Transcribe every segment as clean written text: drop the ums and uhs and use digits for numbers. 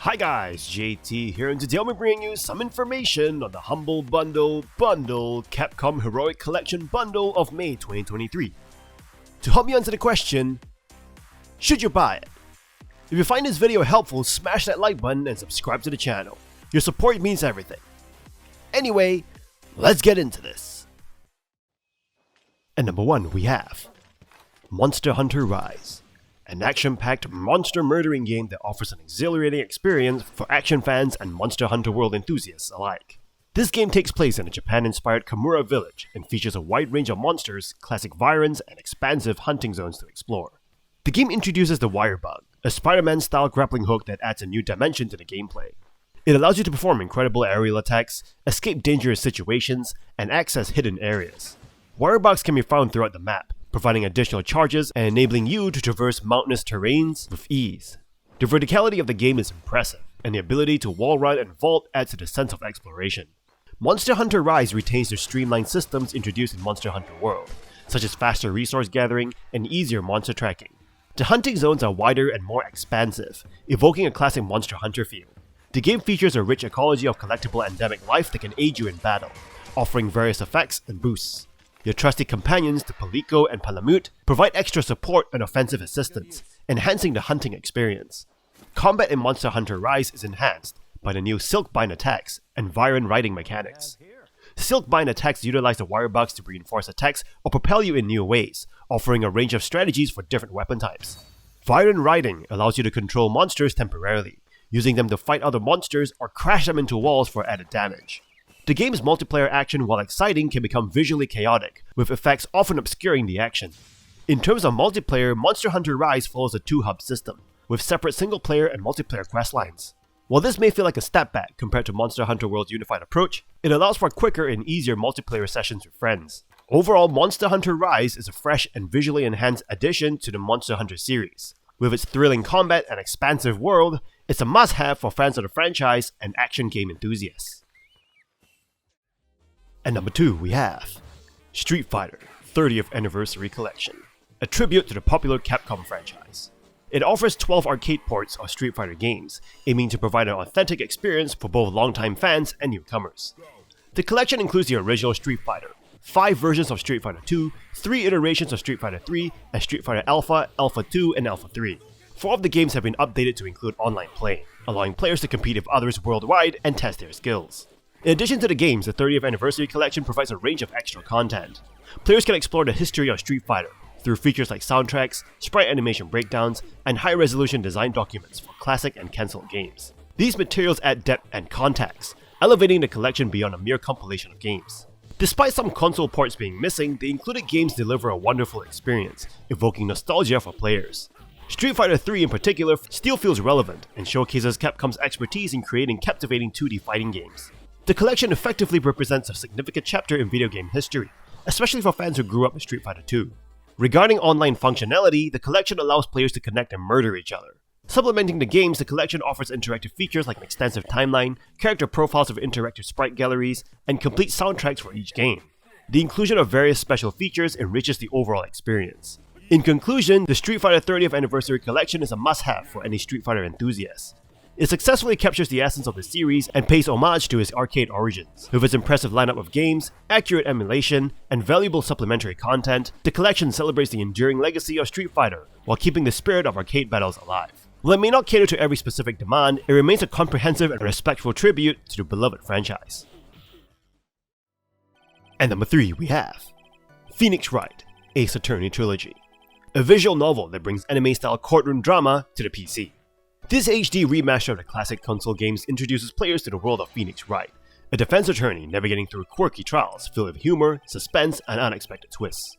Hi guys, JT here, and today I'll be bringing you some information on the Humble Bundle Capcom Heroic Collection Bundle of May 2023. To help me answer the question, should you buy it? If you find this video helpful, smash that like button and subscribe to the channel. Your support means everything. Anyway, let's get into this. At number 1 we have Monster Hunter Rise, an action-packed monster murdering game that offers an exhilarating experience for action fans and Monster Hunter World enthusiasts alike. This game takes place in a Japan-inspired Kamura village and features a wide range of monsters, classic environs, and expansive hunting zones to explore. The game introduces the Wire Bug, a Spider-Man-style grappling hook that adds a new dimension to the gameplay. It allows you to perform incredible aerial attacks, escape dangerous situations, and access hidden areas. Wire bugs can be found throughout the map, providing additional charges and enabling you to traverse mountainous terrains with ease. The verticality of the game is impressive, and the ability to wall run and vault adds to the sense of exploration. Monster Hunter Rise retains the streamlined systems introduced in Monster Hunter World, such as faster resource gathering and easier monster tracking. The hunting zones are wider and more expansive, evoking a classic Monster Hunter feel. The game features a rich ecology of collectible endemic life that can aid you in battle, offering various effects and boosts. Your trusty companions, the Palico and Palamute, provide extra support and offensive assistance, enhancing the hunting experience. Combat in Monster Hunter Rise is enhanced by the new Silkbind attacks and Viren riding mechanics. Silkbind attacks utilize the wire bugs to reinforce attacks or propel you in new ways, offering a range of strategies for different weapon types. Viren riding allows you to control monsters temporarily, using them to fight other monsters or crash them into walls for added damage. The game's multiplayer action, while exciting, can become visually chaotic, with effects often obscuring the action. In terms of multiplayer, Monster Hunter Rise follows a 2-hub system, with separate single-player and multiplayer questlines. While this may feel like a step back compared to Monster Hunter World's unified approach, it allows for quicker and easier multiplayer sessions with friends. Overall, Monster Hunter Rise is a fresh and visually enhanced addition to the Monster Hunter series. With its thrilling combat and expansive world, it's a must-have for fans of the franchise and action game enthusiasts. At number 2 we have Street Fighter 30th Anniversary Collection, a tribute to the popular Capcom franchise. It offers 12 arcade ports of Street Fighter games, aiming to provide an authentic experience for both longtime fans and newcomers. The collection includes the original Street Fighter, 5 versions of Street Fighter 2, 3 iterations of Street Fighter 3, and Street Fighter Alpha, Alpha 2, and Alpha 3. 4 of the games have been updated to include online play, allowing players to compete with others worldwide and test their skills. In addition to the games, the 30th Anniversary Collection provides a range of extra content. Players can explore the history of Street Fighter through features like soundtracks, sprite animation breakdowns, and high-resolution design documents for classic and cancelled games. These materials add depth and context, elevating the collection beyond a mere compilation of games. Despite some console ports being missing, the included games deliver a wonderful experience, evoking nostalgia for players. Street Fighter 3 in particular still feels relevant and showcases Capcom's expertise in creating captivating 2D fighting games. The collection effectively represents a significant chapter in video game history, especially for fans who grew up with Street Fighter 2. Regarding online functionality, the collection allows players to connect and murder each other. Supplementing the games, the collection offers interactive features like an extensive timeline, character profiles of interactive sprite galleries, and complete soundtracks for each game. The inclusion of various special features enriches the overall experience. In conclusion, the Street Fighter 30th Anniversary Collection is a must-have for any Street Fighter enthusiast. It successfully captures the essence of the series and pays homage to its arcade origins. With its impressive lineup of games, accurate emulation, and valuable supplementary content, the collection celebrates the enduring legacy of Street Fighter while keeping the spirit of arcade battles alive. While it may not cater to every specific demand, it remains a comprehensive and respectful tribute to the beloved franchise. And number 3 we have Phoenix Wright, Ace Attorney Trilogy, a visual novel that brings anime-style courtroom drama to the PC. This HD remaster of the classic console games introduces players to the world of Phoenix Wright, a defense attorney navigating through quirky trials filled with humor, suspense, and unexpected twists.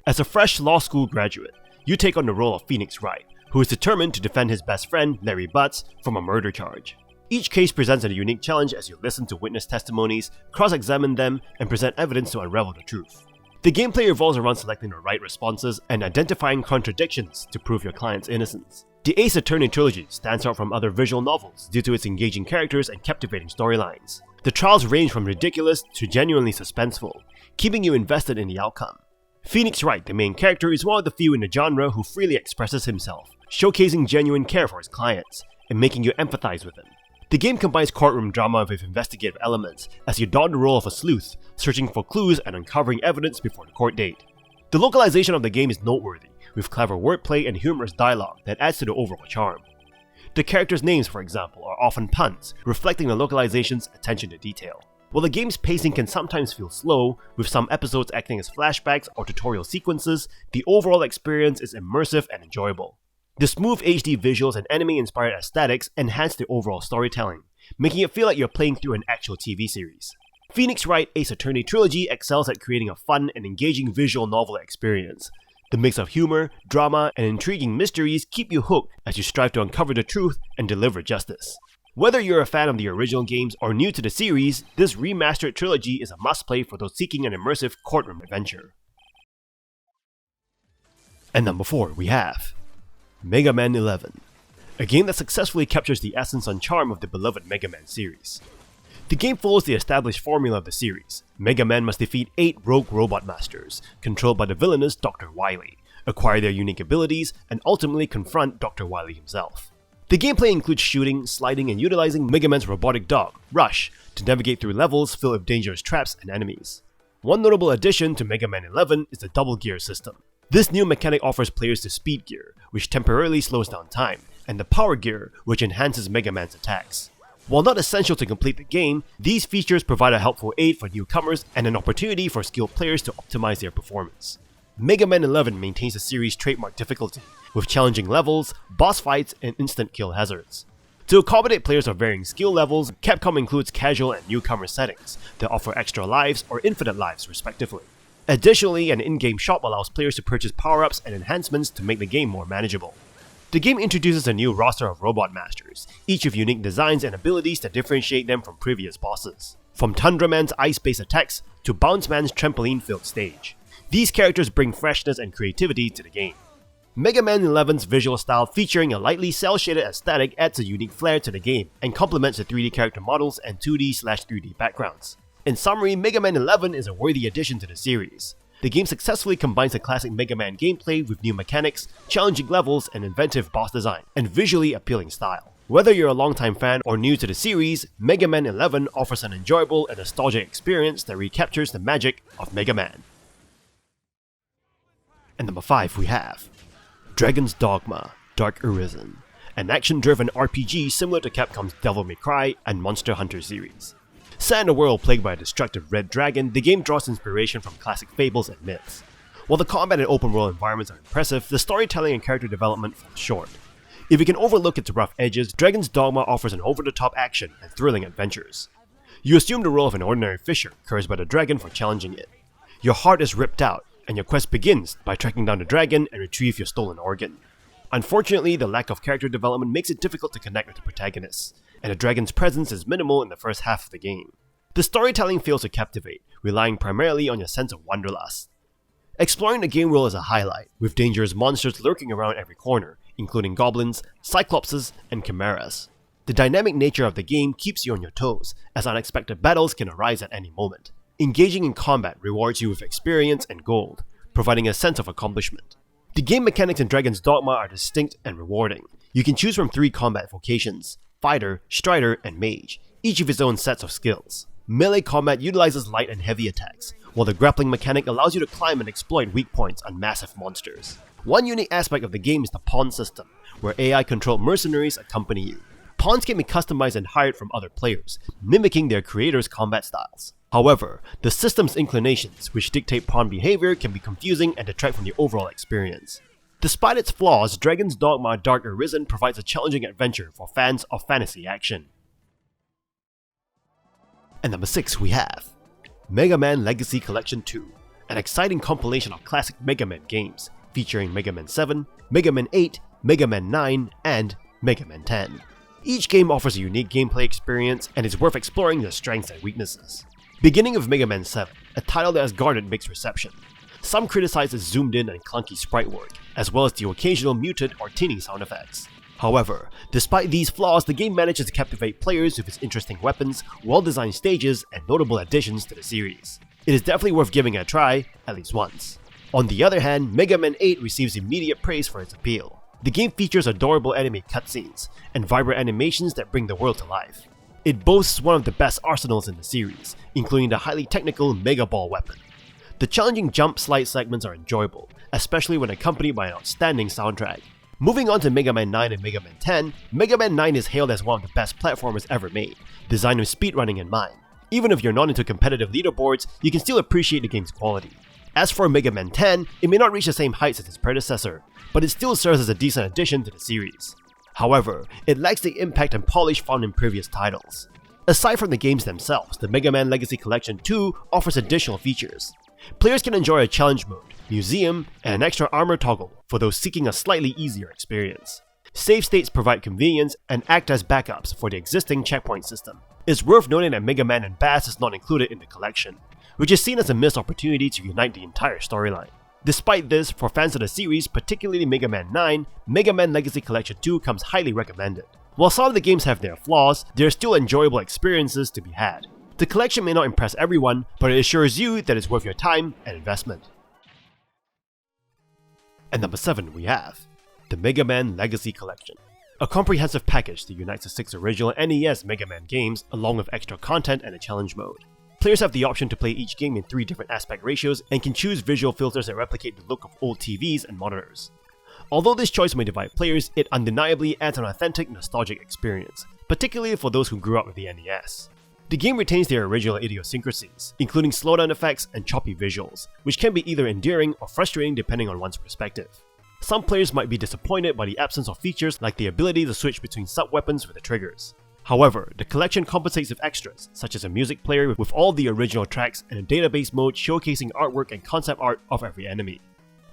As a fresh law school graduate, you take on the role of Phoenix Wright, who is determined to defend his best friend, Larry Butts, from a murder charge. Each case presents a unique challenge as you listen to witness testimonies, cross-examine them, and present evidence to unravel the truth. The gameplay revolves around selecting the right responses and identifying contradictions to prove your client's innocence. The Ace Attorney Trilogy stands out from other visual novels due to its engaging characters and captivating storylines. The trials range from ridiculous to genuinely suspenseful, keeping you invested in the outcome. Phoenix Wright, the main character, is one of the few in the genre who freely expresses himself, showcasing genuine care for his clients, and making you empathize with him. The game combines courtroom drama with investigative elements as you don the role of a sleuth, searching for clues and uncovering evidence before the court date. The localization of the game is noteworthy, with clever wordplay and humorous dialogue that adds to the overall charm. The characters' names, for example, are often puns, reflecting the localization's attention to detail. While the game's pacing can sometimes feel slow, with some episodes acting as flashbacks or tutorial sequences, the overall experience is immersive and enjoyable. The smooth HD visuals and anime-inspired aesthetics enhance the overall storytelling, making it feel like you're playing through an actual TV series. Phoenix Wright Ace Attorney Trilogy excels at creating a fun and engaging visual novel experience. The mix of humor, drama, and intriguing mysteries keep you hooked as you strive to uncover the truth and deliver justice. Whether you're a fan of the original games or new to the series, this remastered trilogy is a must-play for those seeking an immersive courtroom adventure. And number 4, we have Mega Man 11, a game that successfully captures the essence and charm of the beloved Mega Man series. The game follows the established formula of the series. Mega Man must defeat 8 rogue robot masters, controlled by the villainous Dr. Wily, acquire their unique abilities, and ultimately confront Dr. Wily himself. The gameplay includes shooting, sliding, and utilizing Mega Man's robotic dog, Rush, to navigate through levels filled with dangerous traps and enemies. One notable addition to Mega Man 11 is the double gear system. This new mechanic offers players the speed gear, which temporarily slows down time, and the power gear, which enhances Mega Man's attacks. While not essential to complete the game, these features provide a helpful aid for newcomers and an opportunity for skilled players to optimize their performance. Mega Man 11 maintains the series' trademark difficulty, with challenging levels, boss fights, and instant kill hazards. To accommodate players of varying skill levels, Capcom includes casual and newcomer settings that offer extra lives or infinite lives respectively. Additionally, an in-game shop allows players to purchase power-ups and enhancements to make the game more manageable. The game introduces a new roster of robot masters, each with unique designs and abilities that differentiate them from previous bosses. From Tundra Man's ice-based attacks to Bounce Man's trampoline-filled stage. These characters bring freshness and creativity to the game. Mega Man 11's visual style featuring a lightly cel-shaded aesthetic adds a unique flair to the game and complements the 3D character models and 2D/3D backgrounds. In summary, Mega Man 11 is a worthy addition to the series. The game successfully combines the classic Mega Man gameplay with new mechanics, challenging levels, and inventive boss design, and visually appealing style. Whether you're a longtime fan or new to the series, Mega Man 11 offers an enjoyable and nostalgic experience that recaptures the magic of Mega Man. And number 5 we have Dragon's Dogma Dark Arisen, an action-driven RPG similar to Capcom's Devil May Cry and Monster Hunter series. Set in a world plagued by a destructive red dragon, the game draws inspiration from classic fables and myths. While the combat and open world environments are impressive, the storytelling and character development falls short. If you can overlook its rough edges, Dragon's Dogma offers an over-the-top action and thrilling adventures. You assume the role of an ordinary fisher, cursed by the dragon for challenging it. Your heart is ripped out, and your quest begins by tracking down the dragon and retrieve your stolen organ. Unfortunately, the lack of character development makes it difficult to connect with the protagonists, and the dragon's presence is minimal in the first half of the game. The storytelling fails to captivate, relying primarily on your sense of wanderlust. Exploring the game world is a highlight, with dangerous monsters lurking around every corner, including goblins, cyclopses, and chimeras. The dynamic nature of the game keeps you on your toes, as unexpected battles can arise at any moment. Engaging in combat rewards you with experience and gold, providing a sense of accomplishment. The game mechanics in Dragon's Dogma are distinct and rewarding. You can choose from 3 combat vocations: Fighter, Strider, and Mage, each with its own sets of skills. Melee combat utilizes light and heavy attacks, while the grappling mechanic allows you to climb and exploit weak points on massive monsters. One unique aspect of the game is the pawn system, where AI-controlled mercenaries accompany you. Pawns can be customized and hired from other players, mimicking their creators' combat styles. However, the system's inclinations, which dictate pawn behavior, can be confusing and detract from the overall experience. Despite its flaws, Dragon's Dogma Dark Arisen provides a challenging adventure for fans of fantasy action. And number 6 we have Mega Man Legacy Collection 2, an exciting compilation of classic Mega Man games, featuring Mega Man 7, Mega Man 8, Mega Man 9, and Mega Man 10. Each game offers a unique gameplay experience and is worth exploring their strengths and weaknesses. Beginning with Mega Man 7, a title that has garnered mixed reception. Some criticize its zoomed-in and clunky sprite work, as well as the occasional muted or tinny sound effects. However, despite these flaws, the game manages to captivate players with its interesting weapons, well-designed stages, and notable additions to the series. It is definitely worth giving it a try, at least once. On the other hand, Mega Man 8 receives immediate praise for its appeal. The game features adorable anime cutscenes and vibrant animations that bring the world to life. It boasts one of the best arsenals in the series, including the highly technical Mega Ball weapon. The challenging jump slide segments are enjoyable, especially when accompanied by an outstanding soundtrack. Moving on to Mega Man 9 and Mega Man 10, Mega Man 9 is hailed as one of the best platformers ever made, designed with speedrunning in mind. Even if you're not into competitive leaderboards, you can still appreciate the game's quality. As for Mega Man 10, it may not reach the same heights as its predecessor, but it still serves as a decent addition to the series. However, it lacks the impact and polish found in previous titles. Aside from the games themselves, the Mega Man Legacy Collection 2 offers additional features. Players can enjoy a challenge mode, museum, and an extra armor toggle for those seeking a slightly easier experience. Save states provide convenience and act as backups for the existing checkpoint system. It's worth noting that Mega Man and Bass is not included in the collection, which is seen as a missed opportunity to unite the entire storyline. Despite this, for fans of the series, particularly Mega Man 9, Mega Man Legacy Collection 2 comes highly recommended. While some of the games have their flaws, there are still enjoyable experiences to be had. The collection may not impress everyone, but it assures you that it's worth your time and investment. At number 7 we have the Mega Man Legacy Collection, a comprehensive package that unites the 6 original NES Mega Man games along with extra content and a challenge mode. Players have the option to play each game in 3 different aspect ratios and can choose visual filters that replicate the look of old TVs and monitors. Although this choice may divide players, it undeniably adds an authentic, nostalgic experience, particularly for those who grew up with the NES. The game retains their original idiosyncrasies, including slowdown effects and choppy visuals, which can be either endearing or frustrating depending on one's perspective. Some players might be disappointed by the absence of features like the ability to switch between sub-weapons with the triggers. However, the collection compensates with extras, such as a music player with all the original tracks and a database mode showcasing artwork and concept art of every enemy.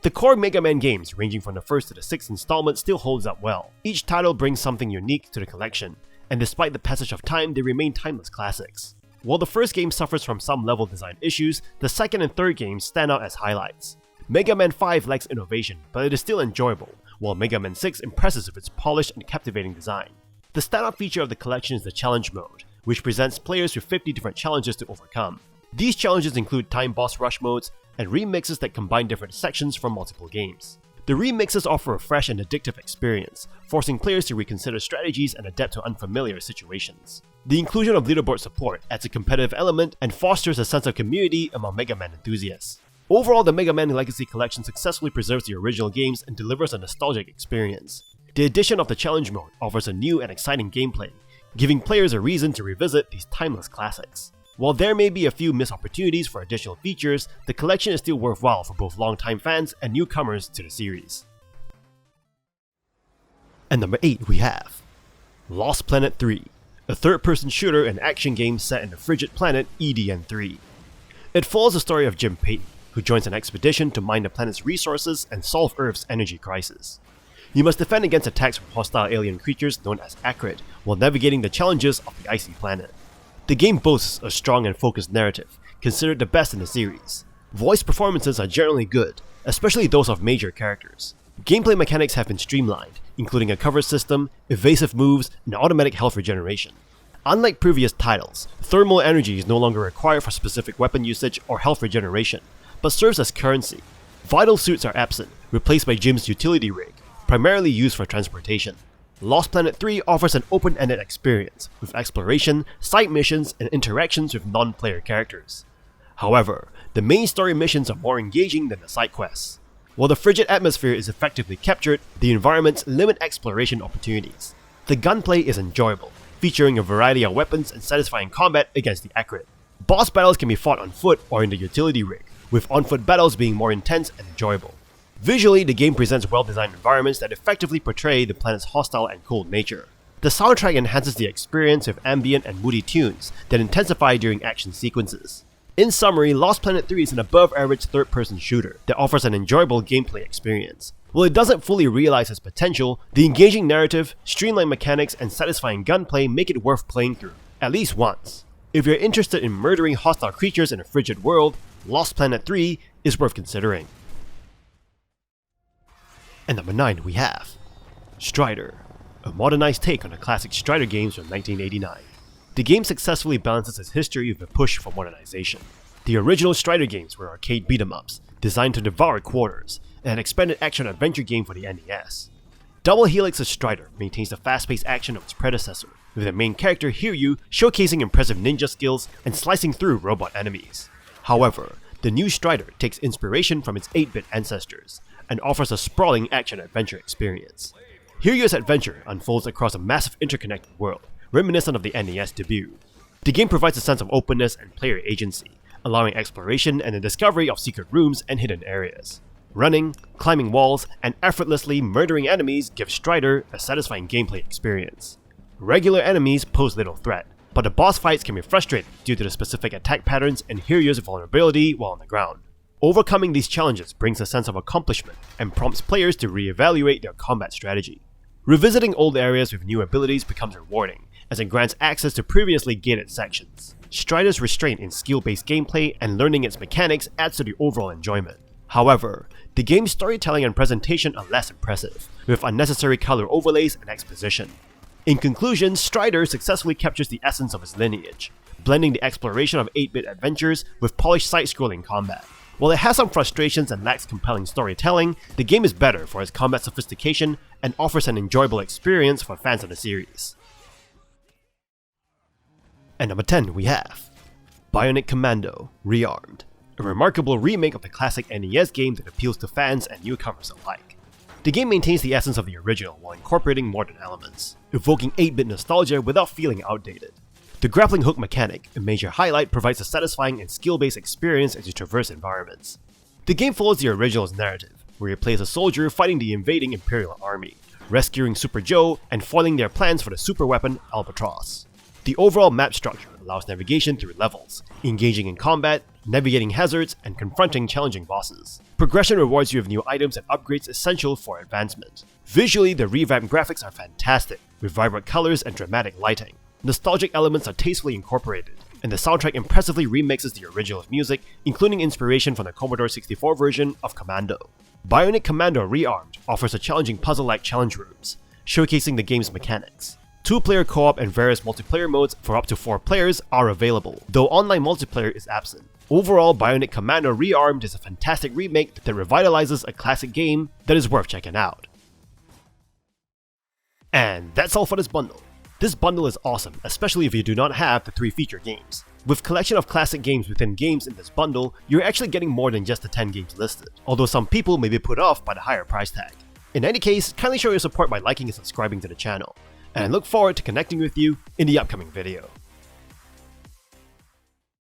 The core Mega Man games, ranging from the first to the 6th installment, still holds up well. Each title brings something unique to the collection, and despite the passage of time, they remain timeless classics. While the first game suffers from some level design issues, the second and third games stand out as highlights. Mega Man 5 lacks innovation, but it is still enjoyable, while Mega Man 6 impresses with its polished and captivating design. The standout feature of the collection is the challenge mode, which presents players with 50 different challenges to overcome. These challenges include time boss rush modes and remixes that combine different sections from multiple games. The remixes offer a fresh and addictive experience, forcing players to reconsider strategies and adapt to unfamiliar situations. The inclusion of leaderboard support adds a competitive element and fosters a sense of community among Mega Man enthusiasts. Overall, the Mega Man Legacy Collection successfully preserves the original games and delivers a nostalgic experience. The addition of the challenge mode offers a new and exciting gameplay, giving players a reason to revisit these timeless classics. While there may be a few missed opportunities for additional features, the collection is still worthwhile for both longtime fans and newcomers to the series. At number 8 we have Lost Planet 3, a third-person shooter and action game set in the frigid planet EDN3. It follows the story of Jim Payton, who joins an expedition to mine the planet's resources and solve Earth's energy crisis. You must defend against attacks from hostile alien creatures known as Acrid, while navigating the challenges of the icy planet. The game boasts a strong and focused narrative, considered the best in the series. Voice performances are generally good, especially those of major characters. Gameplay mechanics have been streamlined, including a cover system, evasive moves, and automatic health regeneration. Unlike previous titles, thermal energy is no longer required for specific weapon usage or health regeneration, but serves as currency. Vital suits are absent, replaced by Jim's utility rig, primarily used for transportation. Lost Planet 3 offers an open-ended experience, with exploration, side missions, and interactions with non-player characters. However, the main story missions are more engaging than the side quests. While the frigid atmosphere is effectively captured, the environments limit exploration opportunities. The gunplay is enjoyable, featuring a variety of weapons and satisfying combat against the Acrid. Boss battles can be fought on foot or in the utility rig, with on-foot battles being more intense and enjoyable. Visually, the game presents well-designed environments that effectively portray the planet's hostile and cold nature. The soundtrack enhances the experience with ambient and moody tunes that intensify during action sequences. In summary, Lost Planet 3 is an above-average third-person shooter that offers an enjoyable gameplay experience. While it doesn't fully realize its potential, the engaging narrative, streamlined mechanics, and satisfying gunplay make it worth playing through, at least once. If you're interested in murdering hostile creatures in a frigid world, Lost Planet 3 is worth considering. At number 9 we have Strider, a modernized take on the classic Strider games from 1989. The game successfully balances its history with a push for modernization. The original Strider games were arcade beat-em-ups, designed to devour quarters, and an expanded action-adventure game for the NES. Double Helix's Strider maintains the fast-paced action of its predecessor, with the main character Hiryu showcasing impressive ninja skills and slicing through robot enemies. However, the new Strider takes inspiration from its 8-bit ancestors, and offers a sprawling action-adventure experience. Hiryu's adventure unfolds across a massive interconnected world, reminiscent of the NES debut. The game provides a sense of openness and player agency, allowing exploration and the discovery of secret rooms and hidden areas. Running, climbing walls, and effortlessly murdering enemies give Strider a satisfying gameplay experience. Regular enemies pose little threat, but the boss fights can be frustrating due to the specific attack patterns and Hiryu's vulnerability while on the ground. Overcoming these challenges brings a sense of accomplishment and prompts players to reevaluate their combat strategy. Revisiting old areas with new abilities becomes rewarding, as it grants access to previously gated sections. Strider's restraint in skill-based gameplay and learning its mechanics adds to the overall enjoyment. However, the game's storytelling and presentation are less impressive, with unnecessary color overlays and exposition. In conclusion, Strider successfully captures the essence of its lineage, blending the exploration of 8-bit adventures with polished side-scrolling combat. While it has some frustrations and lacks compelling storytelling, the game is better for its combat sophistication and offers an enjoyable experience for fans of the series. At number 10 we have Bionic Commando Rearmed, a remarkable remake of the classic NES game that appeals to fans and newcomers alike. The game maintains the essence of the original while incorporating modern elements, evoking 8-bit nostalgia without feeling outdated. The grappling hook mechanic, a major highlight, provides a satisfying and skill-based experience as you traverse environments. The game follows the original's narrative, where you play as a soldier fighting the invading Imperial army, rescuing Super Joe, and foiling their plans for the super weapon Albatross. The overall map structure allows navigation through levels, engaging in combat, navigating hazards, and confronting challenging bosses. Progression rewards you with new items and upgrades essential for advancement. Visually, the revamped graphics are fantastic, with vibrant colors and dramatic lighting. Nostalgic elements are tastefully incorporated, and the soundtrack impressively remixes the original's music, including inspiration from the Commodore 64 version of Commando. Bionic Commando Rearmed offers a challenging puzzle-like challenge rooms, showcasing the game's mechanics. 2-player co-op and various multiplayer modes for up to 4 players are available, though online multiplayer is absent. Overall, Bionic Commando Rearmed is a fantastic remake that revitalizes a classic game that is worth checking out. And that's all for this bundle. This bundle is awesome, especially if you do not have the 3 feature games. With collection of classic games within games in this bundle, you're actually getting more than just the 10 games listed, although some people may be put off by the higher price tag. In any case, kindly show your support by liking and subscribing to the channel, and I look forward to connecting with you in the upcoming video.